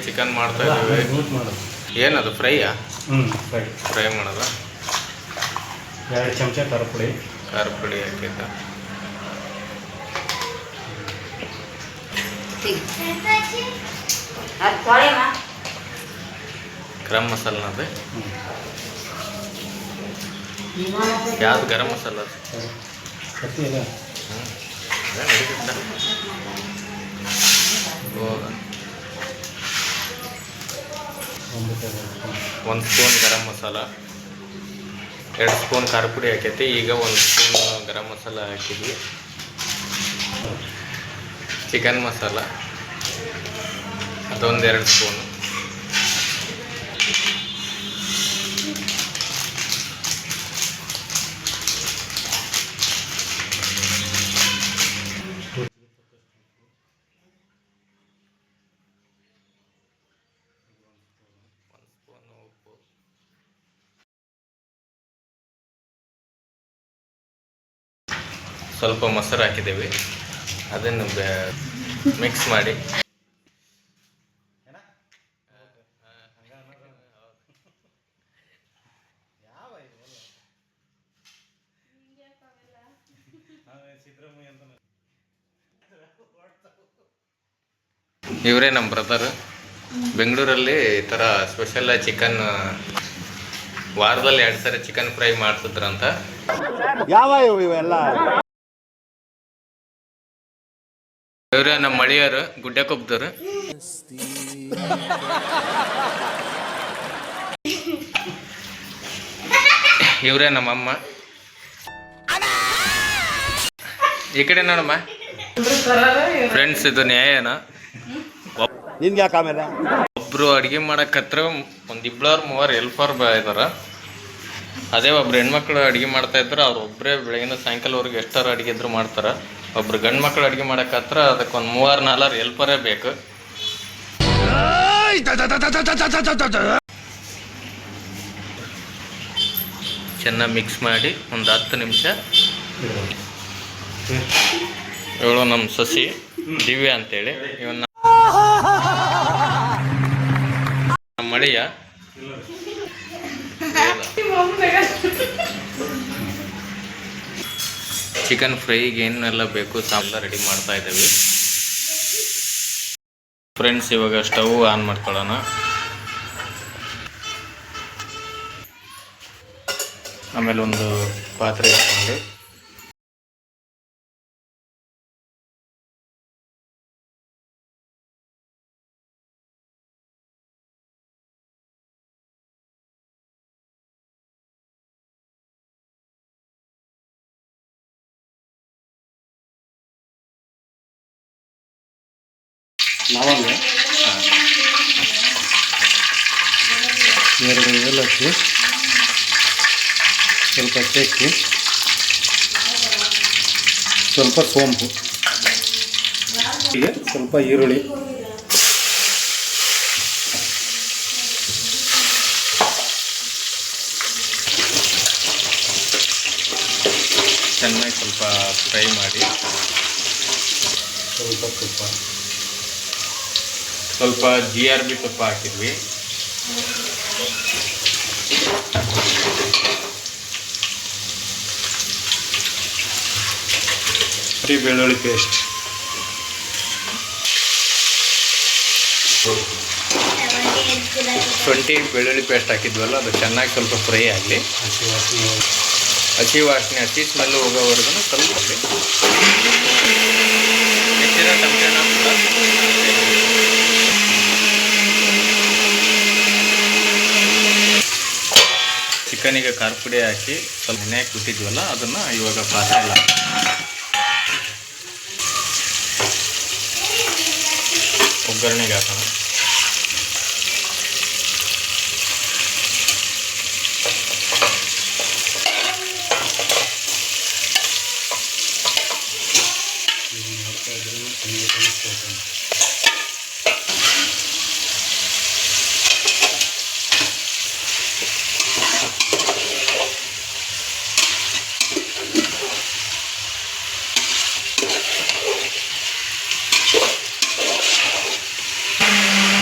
Chicken ಮಾಡ್ತಾ ಇದ್ದೀವಿ. ಏನದು ಫ್ರೈಯಾ? ಫ್ರೈ ಮಾಡೋದ. 2 ಚಮಚ ಖಾರ ಪುಡಿ ಹಾಕಿದ್ದ. ಗರಂ ಮಸಾಲ ಅದು ಯಾವ್ದು ಗರಂ ಮಸಾಲ? ಒಂದು ಸ್ಪೂನ್ ಗರಂ ಮಸಾಲ, 2 ಸ್ಪೂನ್ ಖಾರ ಪುಡಿ ಹಾಕೈತಿ. ಈಗ 1 ಸ್ಪೂನ್ ಗರಂ ಮಸಾಲ ಹಾಕಿದ್ವಿ. ಚಿಕನ್ ಮಸಾಲ ಅದೊಂದು 2 ಸ್ಪೂನು. ಸ್ವಲ್ಪ ಮೊಸರು ಹಾಕಿದ್ದೀವಿ. ಅದನ್ನು ಮಿಕ್ಸ್ ಮಾಡಿ ಇವರೇ ನಮ್ಮ ಬ್ರದರ್. ಬೆಂಗಳೂರಲ್ಲಿ ಈ ಥರ ಸ್ಪೆಷಲ್ ಚಿಕನ್ ವಾರದಲ್ಲಿ 2 ಸರಿ ಚಿಕನ್ ಫ್ರೈ ಮಾಡ್ತಿದ್ರಂತ. ಯಾವ ಇವೆಲ್ಲ ಇವರೇ ನಮ್ಮ ಮಳಿಯರು, ಗುಡ್ಡಕೊಬ್ಬದವರು. ಇವರೇ ನಮ್ಮಮ್ಮ. ಈ ಕಡೆ ನೋಡಮ್ಮ ಫ್ರೆಂಡ್ಸ್, ಇದು ನ್ಯಾಯನ. ನಿನ್ಗೆ ಯಾಕೆ ಆಮೇಲೆ ಒಬ್ರು ಅಡುಗೆ ಮಾಡಕತ್ರ 1 2 3 ಹೆಲ್ಪರ್ ಇದಾರ. ಅದೇ ಒಬ್ರು ಹೆಣ್ಮಕ್ಳು ಅಡುಗೆ ಮಾಡ್ತಾ ಇದ್ರು. ಅವ್ರು ಒಬ್ಬರೇ ಬೆಳಗಿನ ಸಾಯಂಕಾಲವರೆಗೆ ಎಷ್ಟಾರು ಅಡುಗೆ ಇದ್ರು ಮಾಡ್ತಾರೆ. ಒಬ್ರು ಗಂಡು ಮಕ್ಳು ಅಡುಗೆ ಮಾಡಕತ್ರ ಅದಕ್ಕೊಂದು 3 4 ಹೆಲ್ಪರೇ ಬೇಕು. ಚೆನ್ನಾಗಿ ಮಿಕ್ಸ್ ಮಾಡಿ ಒಂದು 10 ನಿಮಿಷ. ಇವಳು ನಮ್ಮ ಸಸಿ ದಿವ್ಯಾ ಅಂತೇಳಿ. ಇವನ್ನ ನಮ್ಮ ಮಳಿಯ ಚಿಕನ್ ಫ್ರೈಗೆ ಏನೆಲ್ಲ ಬೇಕು ಸಾಂಬಾರು ರೆಡಿ ಮಾಡ್ತಾ ಇದ್ದೀವಿ. ಫ್ರೆಂಡ್ಸ್, ಇವಾಗ ಸ್ಟವ್ ಆನ್ ಮಾಡ್ಕೊಳ್ಳೋಣ. ಆಮೇಲೆ ಒಂದು ಪಾತ್ರೆ ಇಟ್ಕೊಂಡು ಲವಂಗ 2 ಏಲಕ್ಕಿ, ಸ್ವಲ್ಪ ಚಕ್ಕೆ, ಸ್ವಲ್ಪ ಸೋಂಪು, ಸ್ವಲ್ಪ ಈರುಳ್ಳಿ, ಚೆನ್ನಾಗಿ ಸ್ವಲ್ಪ ಫ್ರೈ ಮಾಡಿ. ಸ್ವಲ್ಪ ತುಪ್ಪ, ಸ್ವಲ್ಪ GRB ತುಪ್ಪ ಹಾಕಿದ್ವಿ. ಬೆಳ್ಳುಳ್ಳಿ ಪೇಸ್ಟ್, ಶುಂಠಿ ಬೆಳ್ಳುಳ್ಳಿ ಪೇಸ್ಟ್ ಹಾಕಿದ್ವಲ್ಲ, ಅದು ಚೆನ್ನಾಗಿ ಸ್ವಲ್ಪ ಫ್ರೈ ಆಗಲಿ. ಹಸಿ ವಾಸನೆ ಹಸಿ ಸ್ಮೆಲ್ ಹೋಗೋವರೆಗೂ ಸ್ವಲ್ಪ ಚಿಕನಿಗೆ ಖಾರ ಪುಡಿ ಹಾಕಿ ಸ್ವಲ್ಪ ಎಣ್ಣೆ ಹಾಕಿ ಬಿಟ್ಟಿದ್ವಲ್ಲ, ಅದನ್ನು ಇವಾಗ ಪಾತ್ರೆ ಎಲ್ಲ ಒಗ್ಗರಣೆಗೆ ಹಾಕೋಣ.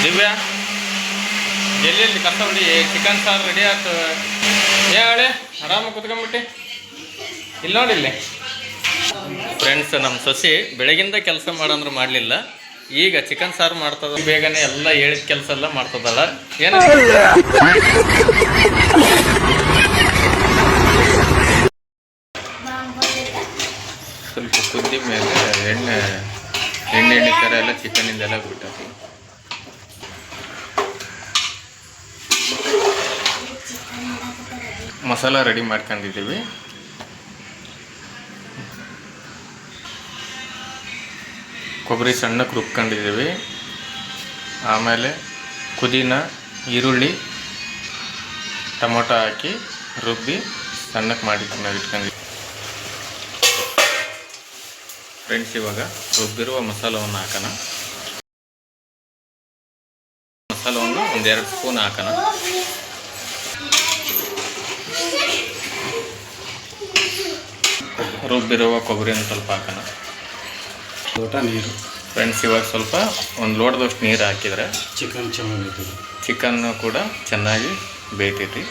ದಿವ್ಯಾ ಎಲ್ಲಿ ಕಸ ಹೊಡಿ ಚಿಕನ್ ಸಾರು ರೆಡಿ ಆಯ್ತು ಹೇಳಿ ಆರಾಮಾಗಿ ಕುತ್ಕೊಂಡ್ಬಿಟ್ಟು ಇಲ್ಲಿ ನೋಡಿ ಇಲ್ಲಿ ಫ್ರೆಂಡ್ಸ್ ನಮ್ಮ ಸೊಸಿ ಬೆಳಗಿಂದ ಕೆಲಸ ಮಾಡಂದ್ರೆ ಮಾಡಲಿಲ್ಲ ಈಗ ಚಿಕನ್ ಸಾರು ಮಾಡ್ತದ ಬೇಗನೆ ಎಲ್ಲ ಹೇಳಿದ ಕೆಲಸ ಎಲ್ಲ ಮಾಡ್ತದಲ್ಲ ಏನು ಸ್ವಲ್ಪ ಕುದ್ದಿ ಮೇಲೆ ಎಣ್ಣೆ ಥರ ಎಲ್ಲ ಚಿಕನಿಂದೆಲ್ಲ ಬಿಟ್ಟತಿ ಮಸಾಲ ರೆಡಿ ಮಾಡ್ಕೊಂಡಿದ್ದೀವಿ ಕೊಬ್ಬರಿ ಸಣ್ಣಕ್ಕೆ ರುಬ್ಕೊಂಡಿದ್ದೀವಿ ಆಮೇಲೆ ಪುದೀನ ಈರುಳ್ಳಿ ಟೊಮೊಟೊ ಹಾಕಿ ರುಬ್ಬಿ ಸಣ್ಣಕ್ಕೆ ಮಾಡಿ ಇಟ್ಕೊಂಡಿದ್ದೀವಿ ಫ್ರೆಂಡ್ಸ್ ಇವಾಗ ರುಬ್ಬಿರುವ ಮಸಾಲವನ್ನು ಹಾಕೋಣ ಮಸಾಲವನ್ನು ಒಂದೆರಡು ಸ್ಪೂನ್ ಹಾಕೋಣ ರುಬ್ಬಿರುವ ಕೊಬ್ಬರಿಯನ್ನು ಸ್ವಲ್ಪ ಹಾಕೋಣ ಲೋಟ ನೀರು ಫ್ರೆಂಡ್ಸ್ ಇವಾಗ ಸ್ವಲ್ಪ ಒಂದು ಲೋಟದಷ್ಟು ನೀರು ಹಾಕಿದರೆ ಚಿಕನ್ ಚೆನ್ನಾಗಿ ಬೇಯ್ತದೆ ಚಿಕನ್ನು ಕೂಡ ಚೆನ್ನಾಗಿ ಬೇಯ್ತೈತಿ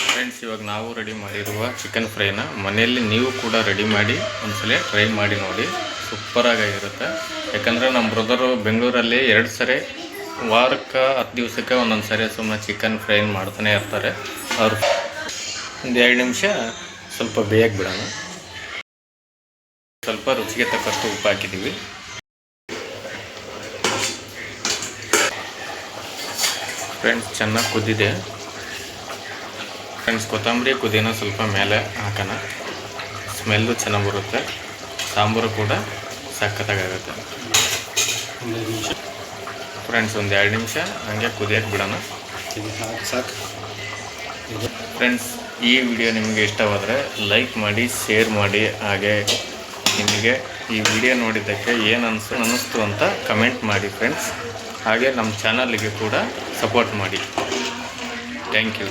ಫ್ರೆಂಡ್ಸ್ ಇವಾಗ ನಾವು ರೆಡಿ ಮಾಡಿರುವ ಚಿಕನ್ ಫ್ರೈನ ಮನೆಯಲ್ಲಿ ನೀವು ಕೂಡ ರೆಡಿ ಮಾಡಿ ಒಂದ್ಸಲ ಟ್ರೈ ಮಾಡಿ ನೋಡಿ ಸೂಪರಾಗಿರುತ್ತೆ ಯಾಕಂದರೆ ನಮ್ಮ ಬ್ರದರು ಬೆಂಗಳೂರಲ್ಲಿ 2 ಸರಿ ವಾರಕ್ಕೆ 10 ದಿವಸಕ್ಕೆ ಒಂದೊಂದು ಸರಿ ಸುಮ್ಮನೆ ಚಿಕನ್ ಫ್ರೈ ಮಾಡ್ತಾನೆ ಇರ್ತಾರೆ ಅವ್ರು ಒಂದು 2 ನಿಮಿಷ ಸ್ವಲ್ಪ ಬೇಯಕ್ಕೆ ಬಿಡೋಣ ಸ್ವಲ್ಪ ರುಚಿಗೆ ತಕ್ಕಷ್ಟು ಉಪ್ಪು ಹಾಕಿದ್ದೀವಿ ಫ್ರೆಂಡ್ಸ್ ಚೆನ್ನಾಗಿ ಕುದ್ದಿದೆ ಫ್ರೆಂಡ್ಸ್ ಕೊತ್ತಂಬರಿ ಪುದೀನ ಸ್ವಲ್ಪ ಮೇಲೆ ಹಾಕೋಣ ಸ್ಮೆಲ್ಲು ಚೆನ್ನಾಗಿ ಬರುತ್ತೆ ಸಾಂಬಾರು ಕೂಡ ಸಖತ್ತಾಗುತ್ತೆ ಫ್ರೆಂಡ್ಸ್ ಒಂದು 2 ನಿಮಿಷ ಹಂಗೆ ಕುದಿಯೋಕ್ಕೆ ಬಿಡೋಣ ಸಾಕು ಫ್ರೆಂಡ್ಸ್ ಈ ವಿಡಿಯೋ ನಿಮಗೆ ಇಷ್ಟವಾದರೆ ಲೈಕ್ ಮಾಡಿ ಶೇರ್ ಮಾಡಿ ಹಾಗೆ ನಿಮಗೆ ಈ ವಿಡಿಯೋ ನೋಡಿದ್ದಕ್ಕೆ ಏನು ಅನ್ನಿಸ್ತು ಅಂತ ಕಮೆಂಟ್ ಮಾಡಿ ಫ್ರೆಂಡ್ಸ್ ಹಾಗೆ ನಮ್ಮ ಚಾನಲ್ಗೆ ಕೂಡ ಸಪೋರ್ಟ್ ಮಾಡಿ ಥ್ಯಾಂಕ್ ಯು